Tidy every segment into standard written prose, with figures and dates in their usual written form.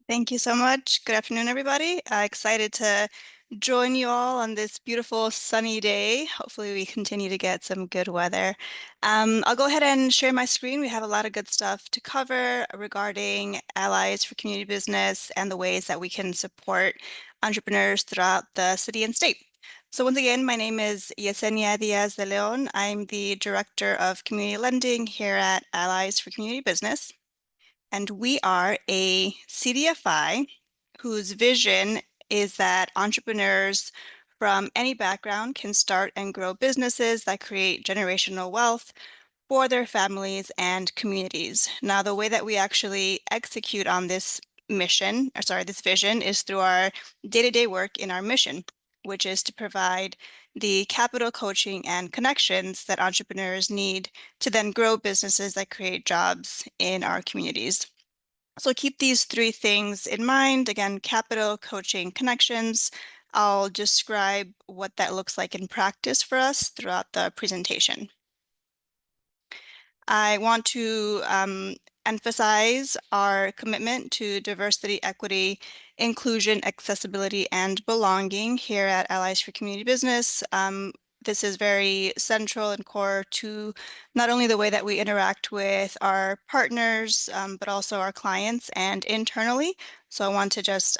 Thank you so much. Good afternoon, everybody. Excited to join you all on this beautiful sunny day. Hopefully, we continue to get some good weather. I'll go ahead and share my screen. We have a lot of good stuff to cover regarding Allies for Community Business and the ways that we can support entrepreneurs throughout the city and state. So once again, my name is Yessenia Diaz de Leon. I'm the Director of Community Lending here at Allies for Community Business. And we are a CDFI whose vision is that entrepreneurs from any background can start and grow businesses that create generational wealth for their families and communities. Now, the way that we actually execute on this this vision is through our day-to-day work in our mission, which is to provide the capital coaching and connections that entrepreneurs need to then grow businesses that create jobs in our communities. So keep these three things in mind. Again, capital, coaching, connections. I'll describe what that looks like in practice for us throughout the presentation. I want to emphasize our commitment to diversity, equity, inclusion, accessibility, and belonging here at Allies for Community Business. This is very central and core to not only the way that we interact with our partners, but also our clients and internally. So I want to just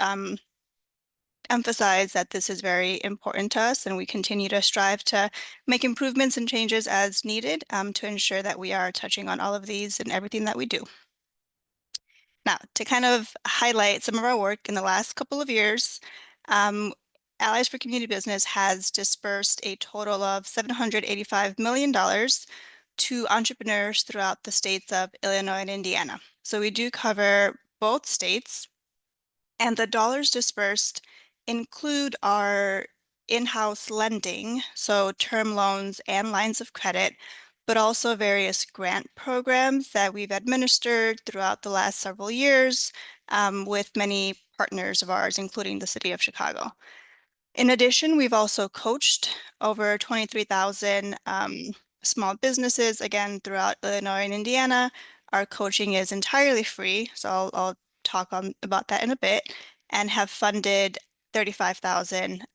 emphasize that this is very important to us, and we continue to strive to make improvements and changes as needed to ensure that we are touching on all of these and everything that we do. Now, to kind of highlight some of our work in the last couple of years, um, Allies for Community Business has dispersed a total of $785 million to entrepreneurs throughout the states of Illinois and Indiana. So we do cover both states. And the dollars dispersed include our in-house lending, so term loans and lines of credit, but also various grant programs that we've administered throughout the last several years with many partners of ours, including the City of Chicago. In addition, we've also coached over 23,000 small businesses, again, throughout Illinois and Indiana. Our coaching is entirely free, so I'll talk about that in a bit, and have funded 35,000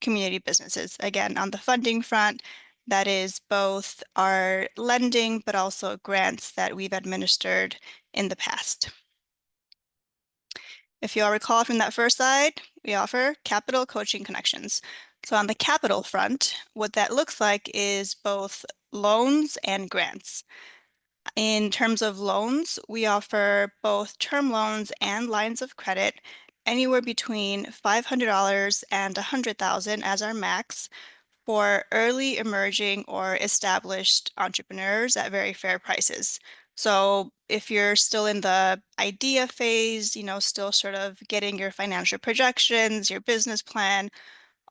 community businesses. Again, on the funding front, that is both our lending, but also grants that we've administered in the past. If you all recall from that first slide, we offer capital coaching connections. So on the capital front, what that looks like is both loans and grants. In terms of loans, we offer both term loans and lines of credit anywhere between $500 and $100,000 as our max for early emerging or established entrepreneurs at very fair prices. So if you're still in the idea phase, still sort of getting your financial projections, your business plan,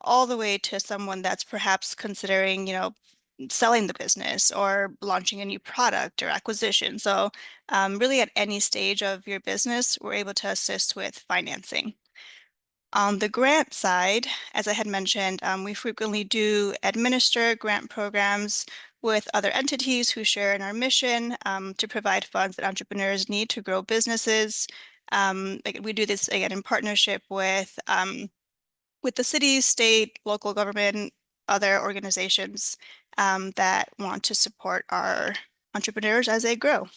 all the way to someone that's perhaps considering, selling the business or launching a new product or acquisition. So really at any stage of your business, we're able to assist with financing. On the grant side, as I had mentioned, we frequently do administer grant programs with other entities who share in our mission to provide funds that entrepreneurs need to grow businesses. We do this again in partnership with the city, state, local government, other organizations that want to support our entrepreneurs as they grow.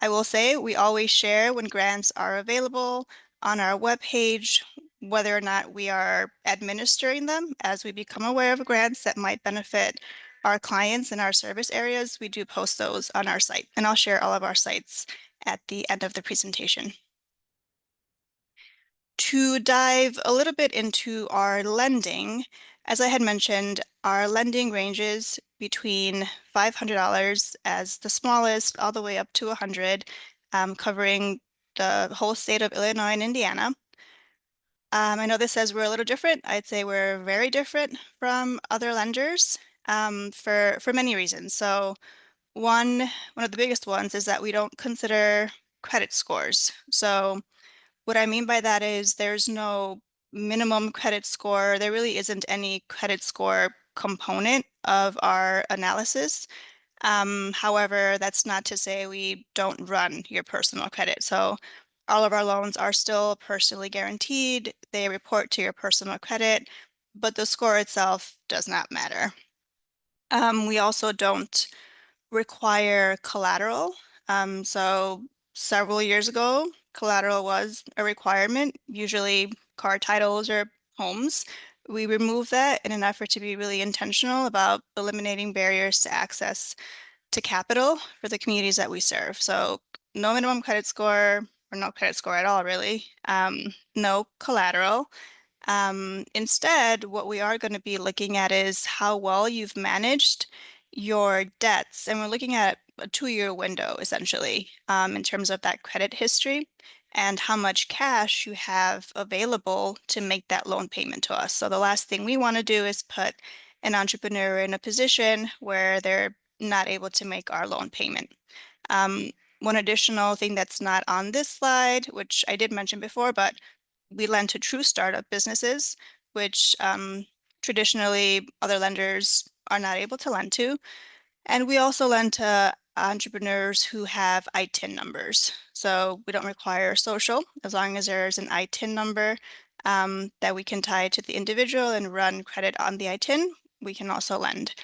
I will say we always share when grants are available on our webpage, whether or not we are administering them. As we become aware of grants that might benefit our clients in our service areas, we do post those on our site, and I'll share all of our sites at the end of the presentation. To dive a little bit into our lending, as I had mentioned, our lending ranges between $500 as the smallest all the way up to $100, covering the whole state of Illinois and Indiana. I know this says we're a little different. I'd say we're very different from other lenders for many reasons. So one of the biggest ones is that we don't consider credit scores. So what I mean by that is there's no minimum credit score. There really isn't any credit score component of our analysis. However, that's not to say we don't run your personal credit. So All of our loans are still personally guaranteed. They report to your personal credit, but the score itself does not matter. We also don't require collateral. So several years ago, collateral was a requirement, usually car titles or homes. We removed that in an effort to be really intentional about eliminating barriers to access to capital for the communities that we serve. So no minimum credit score or no credit score at all, really. No collateral. Instead, what we are going to be looking at is how well you've managed your debts. And we're looking at a 2-year window, essentially, in terms of that credit history and how much cash you have available to make that loan payment to us. So the last thing we want to do is put an entrepreneur in a position where they're not able to make our loan payment. Um, One additional thing that's not on this slide, which I did mention before, but we lend to true startup businesses, which traditionally other lenders are not able to lend to. And we also lend to entrepreneurs who have ITIN numbers. So we don't require social as long as there's an ITIN number that we can tie to the individual and run credit on the ITIN. We can also lend.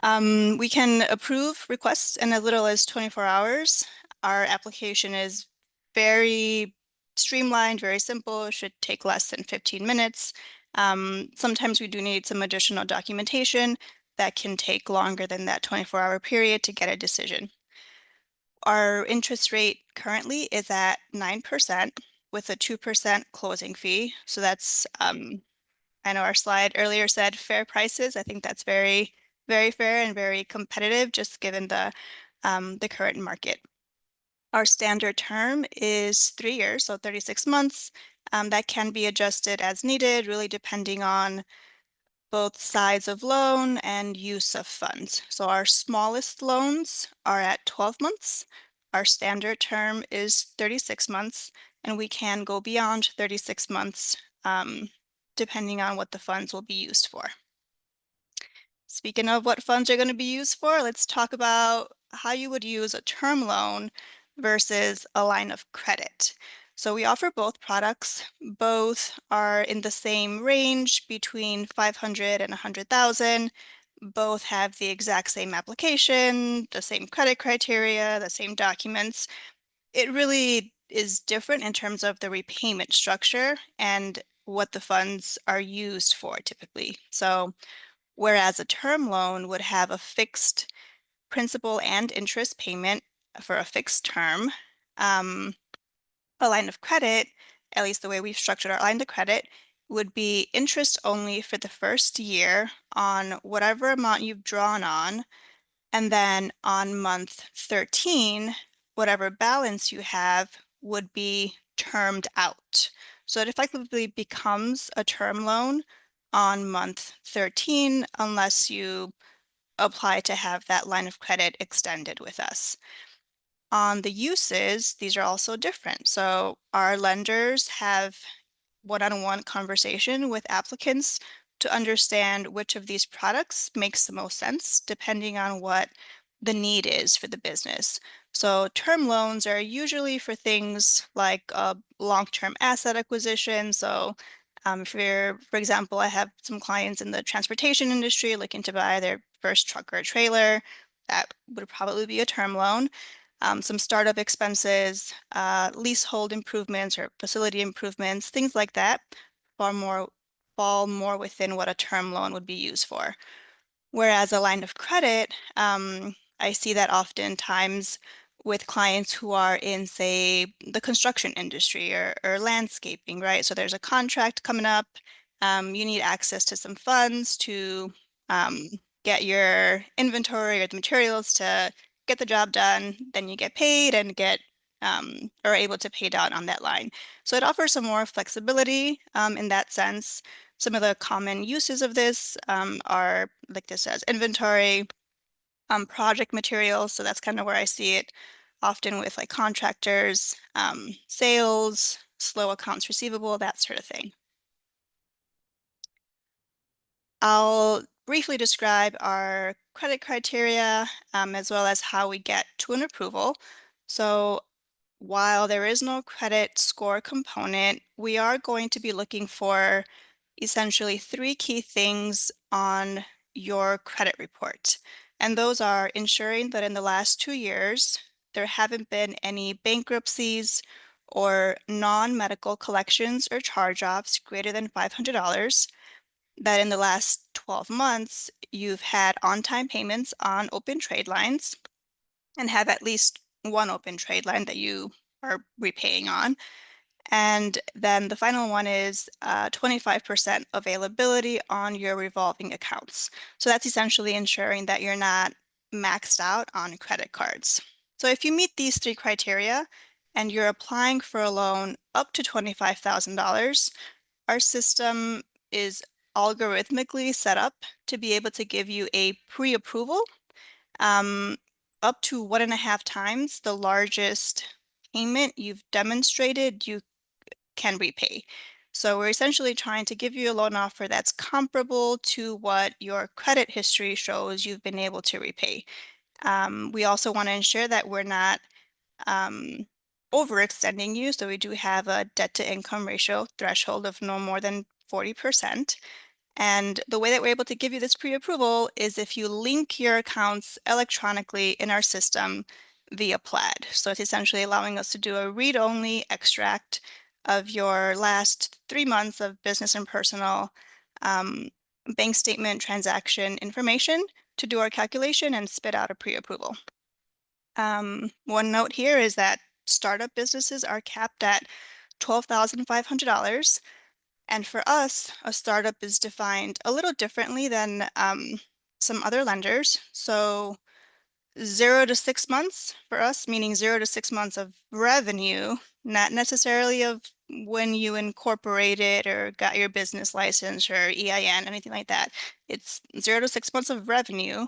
We can approve requests in as little as 24 hours. Our application is very streamlined, very simple. It should take less than 15 minutes. Sometimes we do need some additional documentation that can take longer than that 24-hour period to get a decision. Our interest rate currently is at 9% with a 2% closing fee. So that's I know our slide earlier said fair prices. I think that's very, very fair and very competitive, just given the current market. Our standard term is 3 years, so 36 months. That can be adjusted as needed, really depending on both size of loan and use of funds. So our smallest loans are at 12 months. Our standard term is 36 months, and we can go beyond 36 months depending on what the funds will be used for. Speaking of what funds are going to be used for, let's talk about how you would use a term loan versus a line of credit. So we offer both products. Both are in the same range between 500 and 100,000. Both have the exact same application, the same credit criteria, the same documents. It really is different in terms of the repayment structure and what the funds are used for typically. So whereas a term loan would have a fixed principal and interest payment for a fixed term, a line of credit, at least the way we've structured our line of credit, would be interest only for the first year on whatever amount you've drawn on, and then on month 13, whatever balance you have would be termed out. So it effectively becomes a term loan on month 13 unless you apply to have that line of credit extended with us. On the uses, these are also different. So our lenders have one-on-one conversation with applicants to understand which of these products makes the most sense depending on what the need is for the business. So term loans are usually for things like a long-term asset acquisition. So if you're, for example, I have some clients in the transportation industry looking to buy their first truck or trailer. That would probably be a term loan. Some startup expenses, leasehold improvements or facility improvements, things like that, fall more within what a term loan would be used for. Whereas a line of credit, I see that oftentimes with clients who are in, say, the construction industry or landscaping, right? So there's a contract coming up. You need access to some funds to get your inventory or the materials to get the job done. Then you get paid and get are able to pay down on that line. So it offers some more flexibility in that sense. Some of the common uses of this are, like this says, inventory, project materials. So that's kind of where I see it often with like contractors, sales, slow accounts receivable, that sort of thing. I'll briefly describe our credit criteria as well as how we get to an approval. So while there is no credit score component, we are going to be looking for essentially three key things on your credit report. And those are ensuring that in the last 2 years, there haven't been any bankruptcies or non-medical collections or charge-offs greater than $500, that in the last 12 months, you've had on-time payments on open trade lines and have at least one open trade line that you are repaying on. And then the final one is 25% availability on your revolving accounts. So that's essentially ensuring that you're not maxed out on credit cards. So if you meet these three criteria and you're applying for a loan up to $25,000, our system is algorithmically set up to be able to give you a pre-approval um, up to 1.5 times the largest payment you've demonstrated you can repay. So we're essentially trying to give you a loan offer that's comparable to what your credit history shows you've been able to repay. We also want to ensure that we're not um, overextending you. So we do have a debt to income ratio threshold of no more than 40%. And the way that we're able to give you this pre-approval is if you link your accounts electronically in our system via Plaid. So it's essentially allowing us to do a read-only extract of your last 3 months of business and personal um, bank statement transaction information to do our calculation and spit out a pre-approval. One note here is that startup businesses are capped at $12,500. And for us, a startup is defined a little differently than some other lenders. So 0 to 6 months for us, meaning 0 to 6 months of revenue, not necessarily of when you incorporated or got your business license or EIN, anything like that. It's 0 to 6 months of revenue.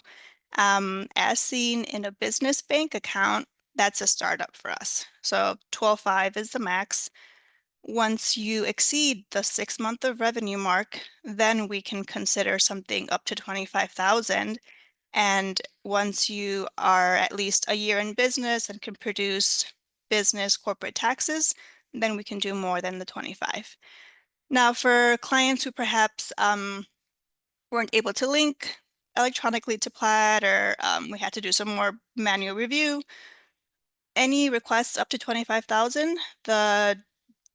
As seen in a business bank account, that's a startup for us. So 12.5 is the max. Once you exceed the 6 month of revenue mark, then we can consider something up to 25,000. And once you are at least a year in business and can produce business corporate taxes, then we can do more than the 25. Now, for clients who perhaps weren't able to link electronically to Plaid, or we had to do some more manual review, any requests up to 25,000, the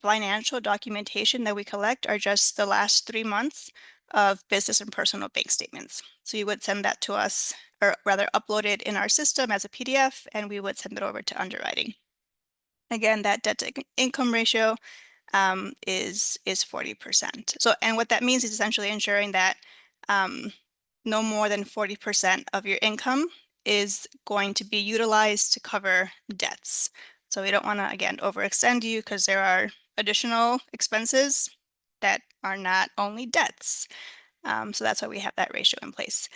financial documentation that we collect are just the last 3 months of business and personal bank statements. So you would send that to us, or rather upload it in our system as a PDF, and we would send it over to underwriting. Again, that debt to income ratio is 40%. So, and what that means is essentially ensuring that no more than 40% of your income is going to be utilized to cover debts. So we don't want to, again, overextend you because there are additional expenses that are not only debts. So that's why we have that ratio in place.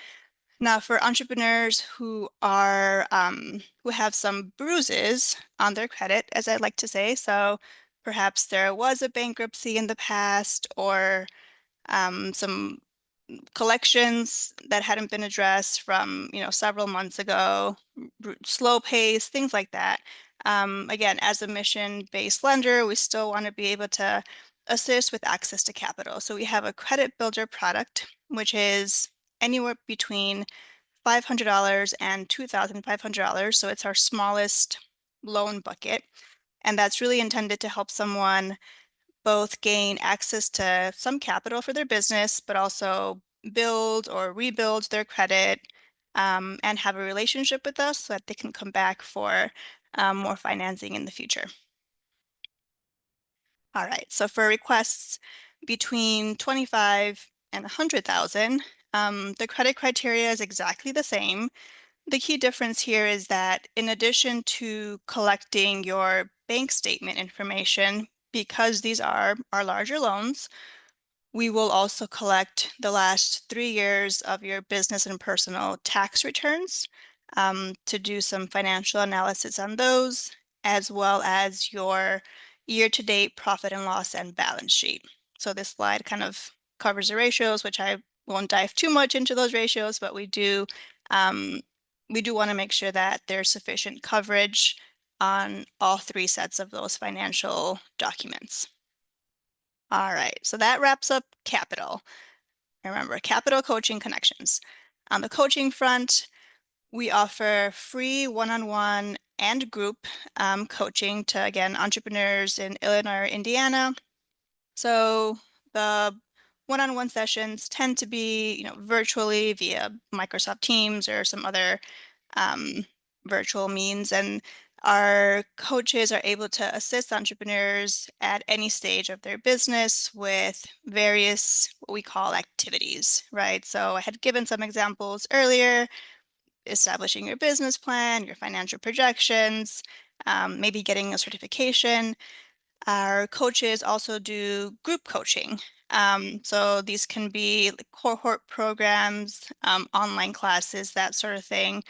Now, for entrepreneurs who are who have some bruises on their credit, as I'd like to say, so perhaps there was a bankruptcy in the past, or some collections that hadn't been addressed from several months ago, slow pace, things like that. Again, as a mission-based lender, we still want to be able to assist with access to capital. So we have a credit builder product, which is anywhere between $500 and $2,500. So it's our smallest loan bucket. And that's really intended to help someone both gain access to some capital for their business, but also build or rebuild their credit and have a relationship with us so that they can come back for more financing in the future. All right, so for requests between 25 and 100,000, the credit criteria is exactly the same. The key difference here is that in addition to collecting your bank statement information, because these are our larger loans, we will also collect the last 3 years of your business and personal tax returns to do some financial analysis on those, as well as your year-to-date profit and loss and balance sheet. So this slide kind of covers the ratios, which I won't dive too much into those ratios, but we do want to make sure that there's sufficient coverage on all three sets of those financial documents. All right, so that wraps up capital. Remember, capital coaching connections. On the coaching front, we offer free one-on-one and group coaching to, again, entrepreneurs in Illinois or Indiana. So the one-on-one sessions tend to be, virtually via Microsoft Teams or some other virtual means, and our coaches are able to assist entrepreneurs at any stage of their business with various what we call activities, right? So I had given some examples earlier: establishing your business plan, your financial projections, maybe getting a certification. Our coaches also do group coaching. So these can be like cohort programs, online classes, that sort of thing.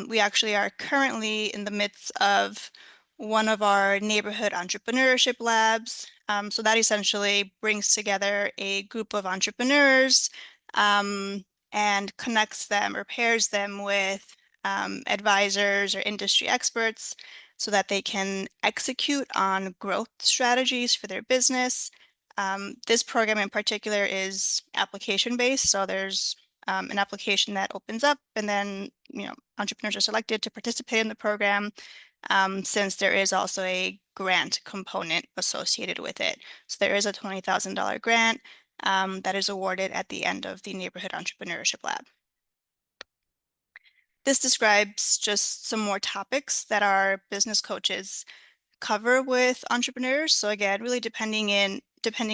We actually are currently in the midst of one of our neighborhood entrepreneurship labs. So that essentially brings together a group of entrepreneurs and connects them or pairs them with advisors or industry experts so that they can execute on growth strategies for their business. This program in particular is application-based, so there's an application that opens up, and then entrepreneurs are selected to participate in the program, since there is also a grant component associated with it. So there is a $20,000 grant that is awarded at the end of the Neighborhood Entrepreneurship Lab. This describes just some more topics that our business coaches cover with entrepreneurs. So again, really depending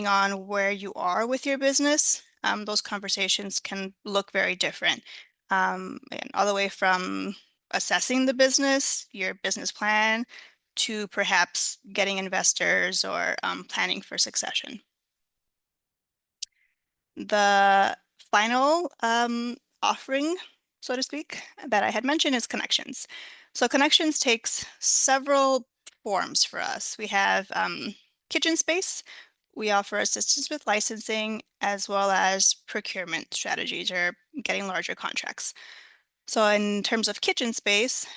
on where you are with your business, those conversations can look very different. And all the way from assessing the business, your business plan, to perhaps getting investors or planning for succession. The final offering, so to speak, that I had mentioned is connections. So connections takes several forms for us. We have kitchen space. We offer assistance with licensing as well as procurement strategies or getting larger contracts. So in terms of kitchen space,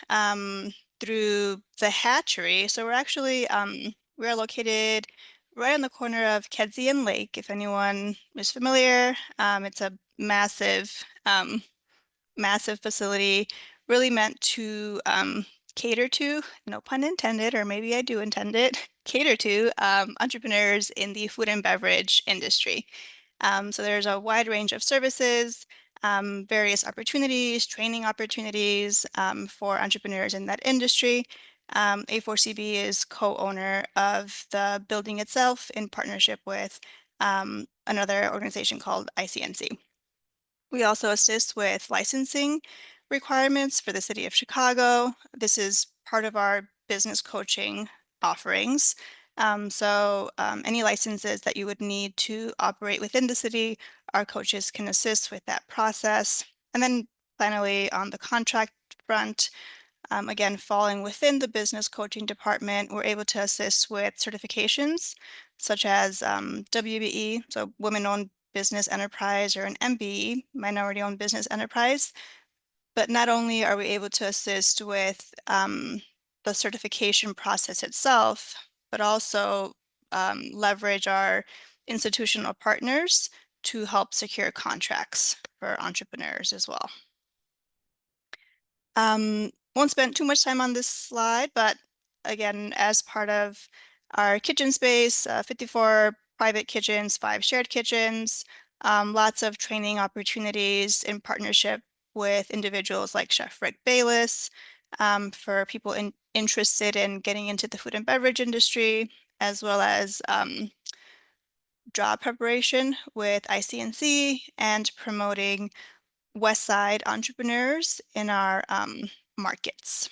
through the hatchery, so we are located right on the corner of Kedzie and Lake, if anyone is familiar. It's a massive facility, really meant to cater to, no pun intended, or maybe I do intend it, cater to entrepreneurs in the food and beverage industry. So there's a wide range of services, various opportunities, training opportunities for entrepreneurs in that industry. A4CB is co-owner of the building itself in partnership with another organization called ICNC. We also assist with licensing requirements for the city of Chicago. This is part of our business coaching offerings. Any licenses that you would need to operate within the city, our coaches can assist with that process. And then finally, on the contract front, again, falling within the business coaching department, we're able to assist with certifications such as WBE, so Women-Owned Business Enterprise, or an MBE, Minority-Owned Business Enterprise. But not only are we able to assist with the certification process itself, but also leverage our institutional partners to help secure contracts for entrepreneurs as well. Won't spend too much time on this slide, but again, as part of our kitchen space, 54 private kitchens, 5 shared kitchens, lots of training opportunities in partnership with individuals like Chef Rick Bayless, for people interested in getting into the food and beverage industry, as well as job preparation with ICNC and promoting West Side entrepreneurs in our markets.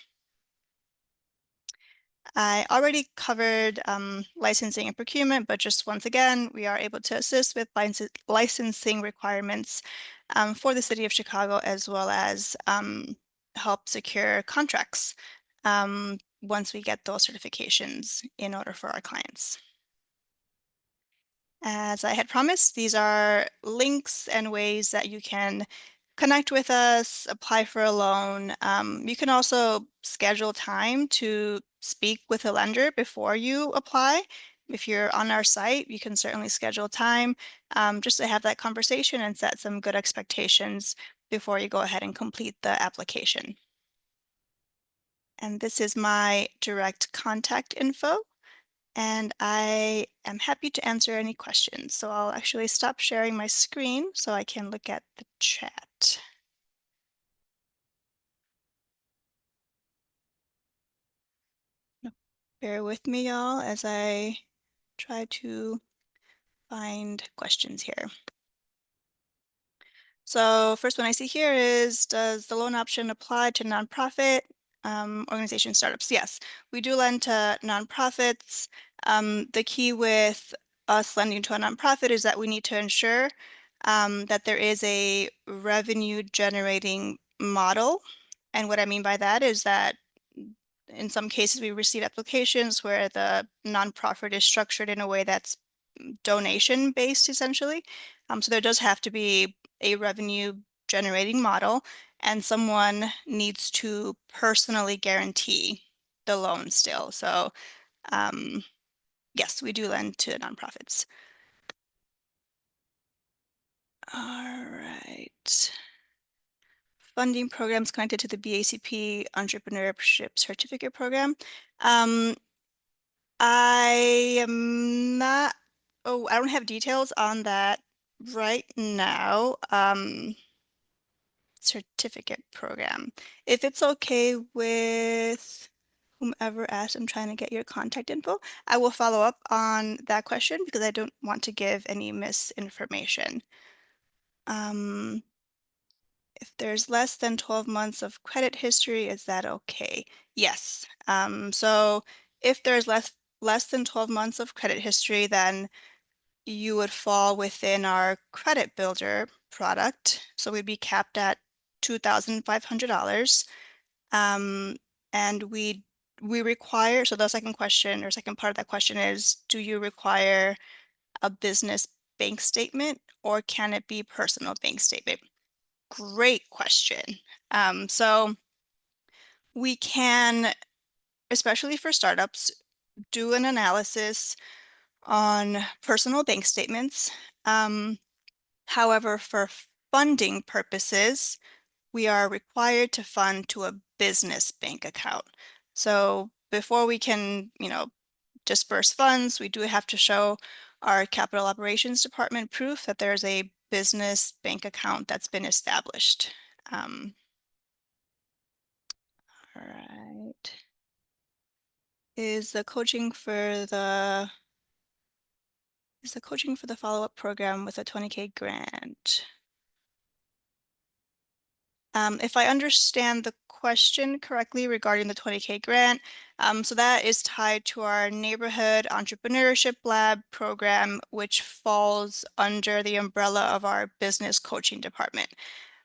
I already covered licensing and procurement, but just once again, we are able to assist with licensing requirements for the city of Chicago, as well as help secure contracts once we get those certifications in order for our clients. As I had promised, these are links and ways that you can connect with us, apply for a loan. You can also schedule time to speak with a lender before you apply. If you're on our site, you can certainly schedule time just to have that conversation and set some good expectations before you go ahead and complete the application. And this is my direct contact info, and I am happy to answer any questions. So I'll actually stop sharing my screen so I can look at the chat. Bear with me, y'all, as I try to find questions here. So first one I see here is, does the loan option apply to nonprofit organization startups? Yes, we do lend to nonprofits. The key with us lending to a nonprofit is that we need to ensure that there is a revenue generating model. And what I mean by that is that in some cases we receive applications where the nonprofit is structured in a way that's donation based essentially. So there does have to be a revenue generating model, and someone needs to personally guarantee the loan still. So yes, we do lend to nonprofits. All right. Funding programs connected to the BACP Entrepreneurship Certificate Program. I am not, oh, I don't have details on that right now. Certificate program. If it's okay with whomever asked, I'm trying to get your contact info. I will follow up on that question because I don't want to give any misinformation. If there's less than 12 months of credit history, is that okay? Yes. So if there's less than 12 months of credit history, then you would fall within our credit builder product. So we'd be capped at $2,500. Um, and we require, so the second question or second part of that question is, do you require a business bank statement or can it be personal bank statement? Great question. So we can, especially for startups, do an analysis on personal bank statements. However, for funding purposes, we are required to fund to a business bank account. So before we can, disperse funds, we do have to show our capital operations department proof that there's a business bank account that's been established. All right. Is the coaching for the follow-up program with a 20K grant? If I understand the question correctly regarding the 20K grant, so that is tied to our Neighborhood Entrepreneurship Lab program, which falls under the umbrella of our business coaching department.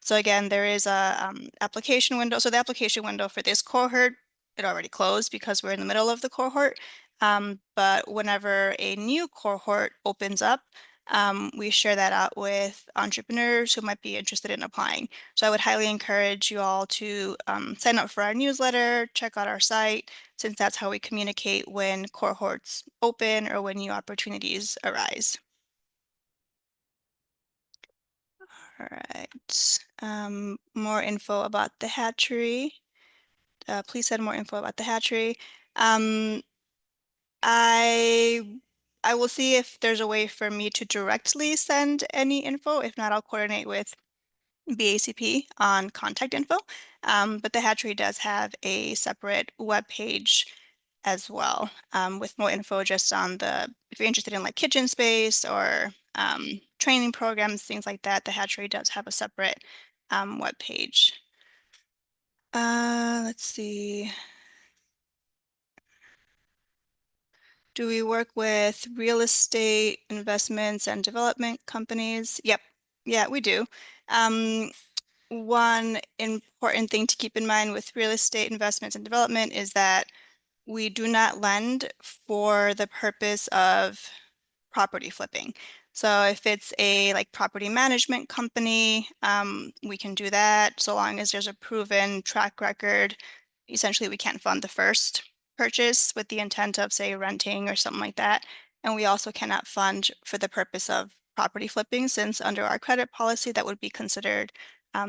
So again, there is a application window. So the application window for this cohort, it already closed because we're in the middle of the cohort. But whenever a new cohort opens up, we share that out with entrepreneurs who might be interested in applying. So I would highly encourage you all to sign up for our newsletter, check out our site, since that's how we communicate when cohorts open or when new opportunities arise. All right. More info about the hatchery. Please send more info about the hatchery. Um, I I will see if there's a way for me to directly send any info. If not, I'll coordinate with BACP on contact info. But the hatchery does have a separate web page as well, with more info just on if you're interested in like kitchen space or training programs, things like that, the hatchery does have a separate web page. Let's see. Do we work with real estate investments and development companies? Yep. Yeah, we do. One important thing to keep in mind with real estate investments and development is that we do not lend for the purpose of property flipping. So if it's a like property management company, we can do that so long as there's a proven track record. Essentially, we can't fund the first purchase with the intent of, say, renting or something like that. And we also cannot fund for the purpose of property flipping, since under our credit policy, that would be considered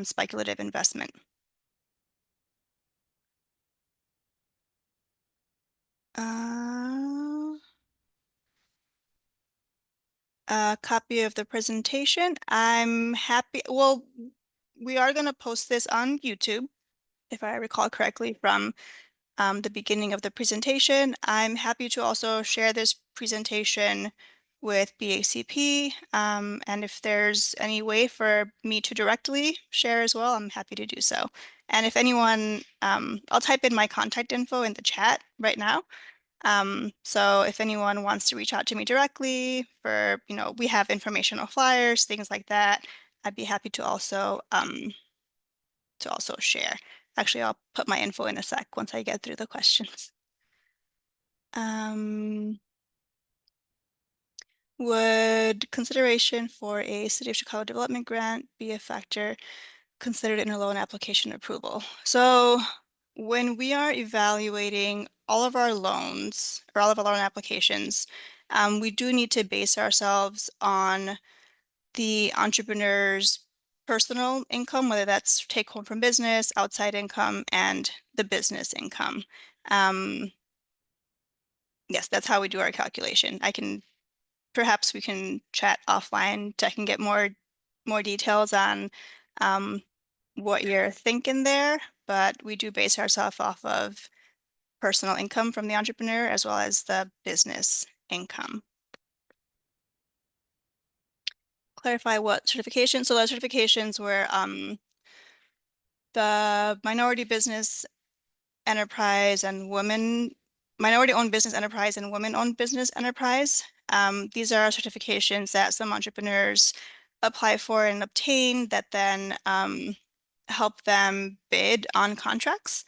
speculative investment. Uh, a copy of the presentation. I'm happy. Well, we are going to post this on YouTube, if I recall correctly, from the beginning of the presentation. I'm happy to also share this presentation with BACP. And if there's any way for me to directly share as well, I'm happy to do so. And if anyone, I'll type in my contact info in the chat right now. So if anyone wants to reach out to me directly for, we have informational flyers, things like that, I'd be happy to also share. Actually, I'll put my info in a sec once I get through the questions. Would consideration for a City of Chicago development grant be a factor considered in a loan application approval? So when we are evaluating all of our loans or all of our loan applications, we do need to base ourselves on the entrepreneur's personal income, whether that's take home from business, outside income, and the business income. Yes, that's how we do our calculation. Perhaps we can chat offline so I can get more details on um, what you're thinking there, but we do base ourselves off of personal income from the entrepreneur as well as the business income. Clarify what certification. So those certifications were the minority business enterprise and minority-owned business enterprise and women-owned business enterprise. These are certifications that some entrepreneurs apply for and obtain that then help them bid on contracts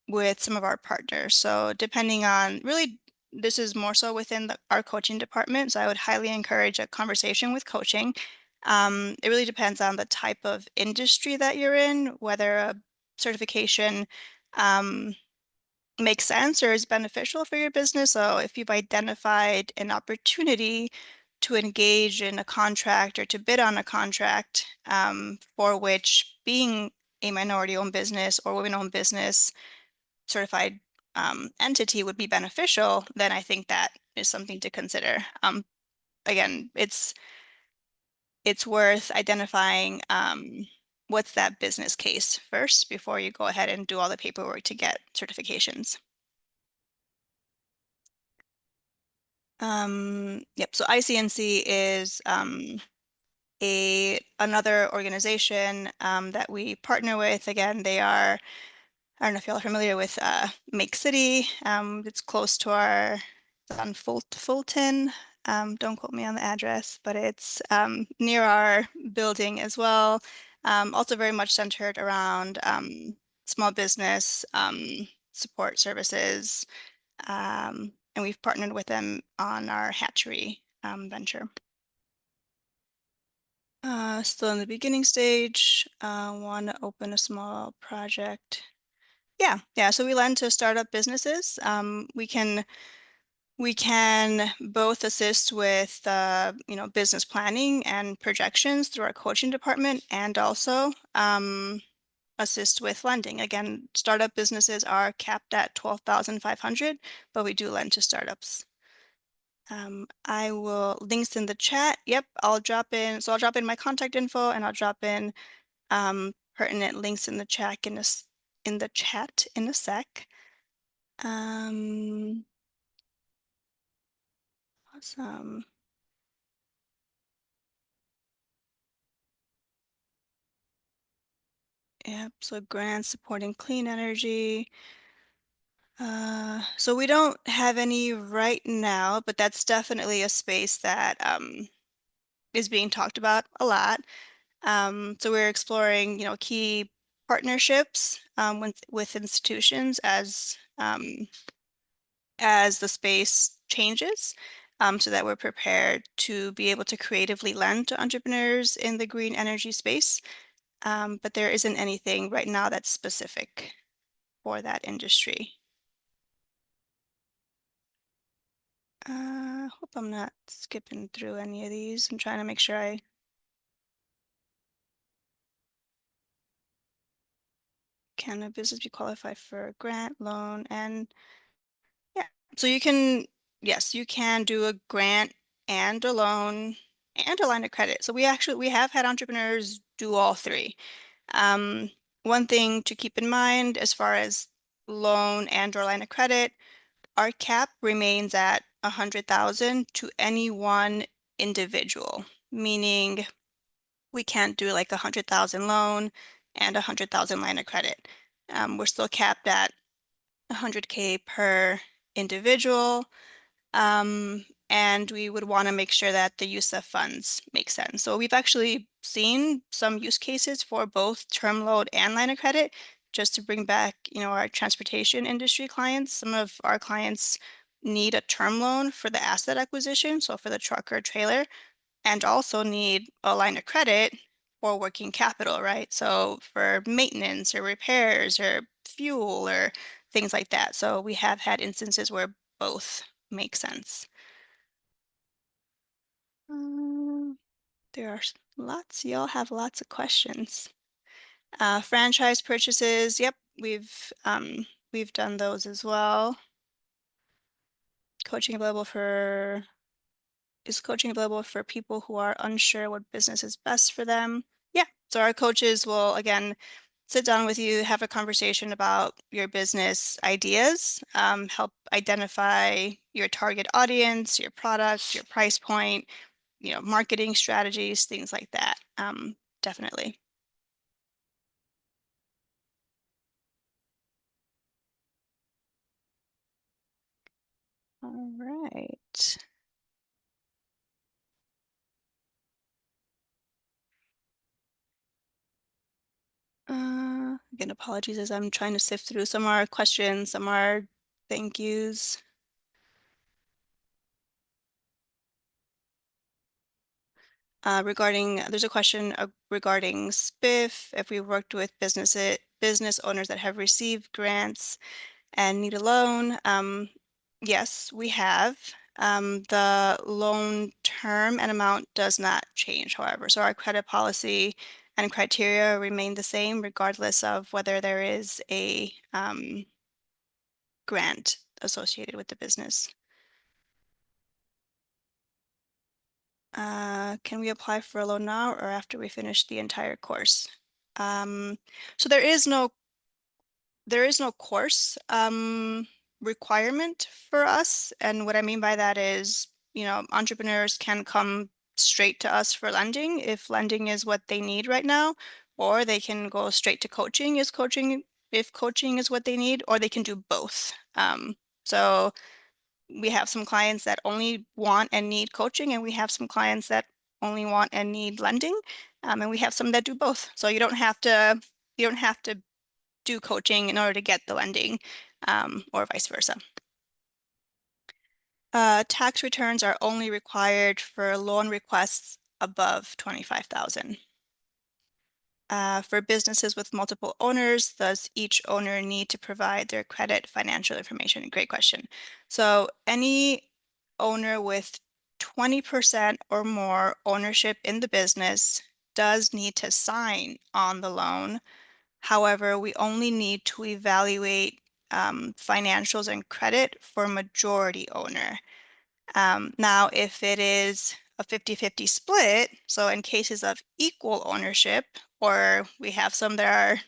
with some of our partners. So depending on, really, this is more so within our coaching department. So I would highly encourage a conversation with coaching. It really depends on the type of industry that you're in, whether a certification makes sense or is beneficial for your business. So if you've identified an opportunity to engage in a contract or to bid on a contract for which being a minority-owned business or women-owned business certified entity would be beneficial, then I think that is something to consider. Again, it's worth identifying what's that business case first before you go ahead and do all the paperwork to get certifications. Yep, so ICNC is another organization that we partner with. Again, I don't know if y'all are familiar with Make City. It's close to on Fulton. Don't quote me on the address, but it's near our building as well. Also very much centered around small business support services. And we've partnered with them on our hatchery venture. Still in the beginning stage, want to open a small project. Yeah. So we lend to startup businesses. We can both assist with business planning and projections through our coaching department, and also assist with lending. Again, startup businesses are capped at 12,500, but we do lend to startups. I will links in the chat. Yep, I'll drop in my contact info, and I'll drop in pertinent links in the chat in a sec. Awesome. Yep, so grants supporting clean energy. So we don't have any right now, but that's definitely a space that is being talked about a lot. So we're exploring, key partnerships with institutions as the space changes, so that we're prepared to be able to creatively lend to entrepreneurs in the green energy space. But there isn't anything right now that's specific for that industry. Hope I'm not skipping through any of these. I'm trying to make sure I can a business be qualified for a grant, loan, and yeah. So you can, yes, you can do a grant and a loan and a line of credit. So we have had entrepreneurs do all three. Um, One thing to keep in mind as far as loan and or line of credit, our cap remains at 100,000 to any one individual, meaning we can't do like 100,000 loan and 100,000 line of credit. We're still capped at 100K per individual. And we would want to make sure that the use of funds makes sense. So we've actually seen some use cases for both term loan and line of credit, just to bring back, our transportation industry clients. Some of our clients need a term loan for the asset acquisition, so for the truck or trailer, and also need a line of credit for working capital, right? So for maintenance or repairs or fuel or things like that. So we have had instances where both make sense. Um, there are lots, y'all have lots of questions. Franchise purchases, yep, we've done those as well. Coaching available for Is coaching available for people who are unsure what business is best for them? Yeah, so our coaches will again sit down with you, have a conversation about your business ideas, help identify your target audience, your product, your price point, marketing strategies, things like that. Definitely. All right. Again, apologies as I'm trying to sift through. Some are questions, some are thank yous. There's a question regarding SPIF, if we worked with business owners that have received grants and need a loan. Yes, we have. The loan term and amount does not change, however. So our credit policy and criteria remain the same regardless of whether there is a grant associated with the business. Can we apply for a loan now or after we finish the entire course? Um, so there is no course requirement for us. And what I mean by that is, entrepreneurs can come straight to us for lending if lending is what they need right now, or they can go straight to coaching if coaching is what they need, or they can do both. So we have some clients that only want and need coaching, and we have some clients that only want and need lending, and we have some that do both. So you don't have to do coaching in order to get the lending, or vice versa. Tax returns are only required for loan requests above 25,000. For businesses with multiple owners, does each owner need to provide their credit financial information? Great question. So any owner with 20% or more ownership in the business does need to sign on the loan. However, we only need to evaluate financials and credit for majority owner. Now, if it is a 50-50 split, so in cases of equal ownership, or we have some that are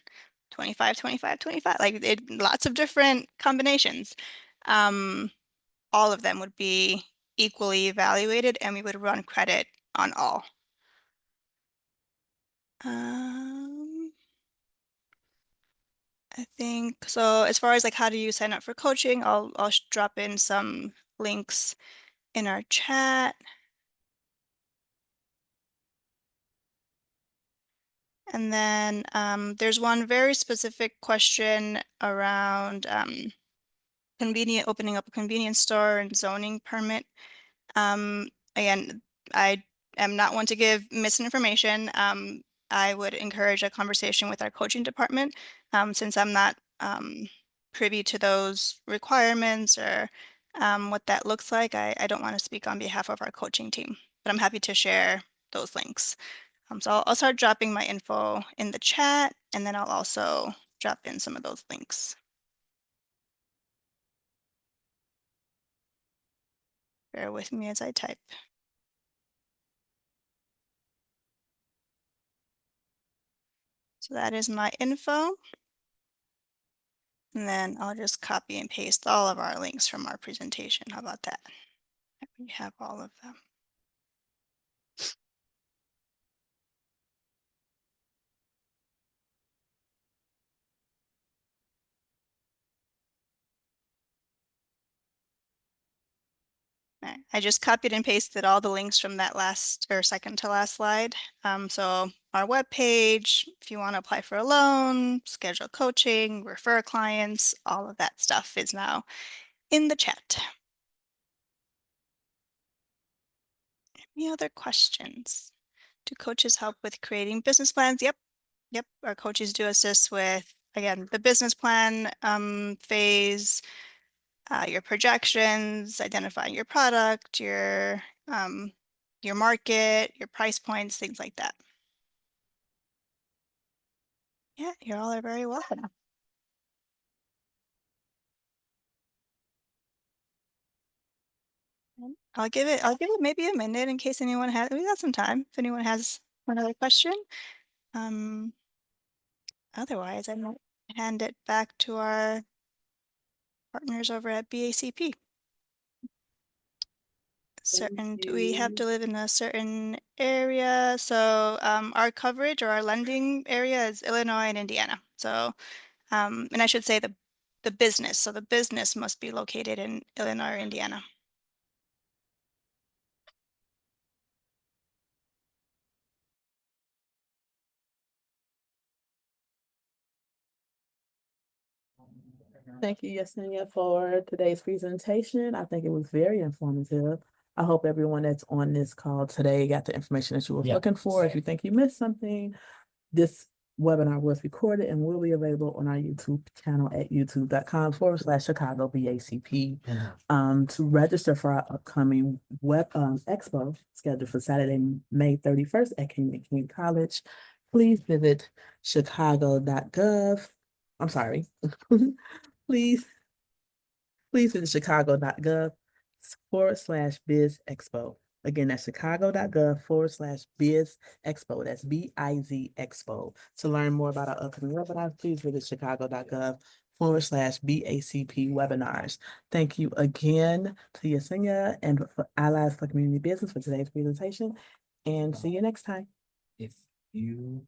25, 25, 25, lots of different combinations, um, all of them would be equally evaluated and we would run credit on all. Um, I think so. As far as like how do you sign up for coaching, I'll drop in some links in our chat. And then there's one very specific question around opening up a convenience store and zoning permit. Again, I am not one to give misinformation. I would encourage a conversation with our coaching department, since I'm not privy to those requirements or What that looks like, I don't want to speak on behalf of our coaching team, but I'm happy to share those links. So I'll start dropping my info in the chat, and then I'll also drop in some of those links. Bear with me as I type. So that is my info. And then I'll just copy and paste all of our links from our presentation. How about that? We have all of them. I just copied and pasted all the links from that last or second to last slide. So our webpage, if you want to apply for a loan, schedule coaching, refer clients, all of that stuff is now in the chat. Any other questions? Do coaches help with creating business plans? Yep. Our coaches do assist with, again, the business plan phase, your projections, identifying your product, your market, your price points, things like that. Yeah, you all are very welcome. I'll give it maybe a minute in case anyone has, we got some time if anyone has another question. Otherwise I might hand it back to our partners over at BACP. Do we have to live in a certain area? So our coverage or our lending area is Illinois and Indiana. So and I should say the business. So the business must be located in Illinois or Indiana. Thank you, Yessenia, for today's presentation. I think it was very informative. I hope everyone that's on this call today got the information that you were looking for. If you think you missed something, this webinar was recorded and will be available on our YouTube channel at youtube.com/Chicago BACP. To register for our upcoming expo scheduled for Saturday, May 31st at King College, please visit chicago.gov. I'm sorry. Please visit chicago.gov/biz expo. Again, that's chicago.gov/biz expo. That's BIZ expo. To learn more about our upcoming webinars, please visit chicago.gov/BACP webinars. Thank you again to Yessenia and for Allies for Community Business for today's presentation. And see you next time. If you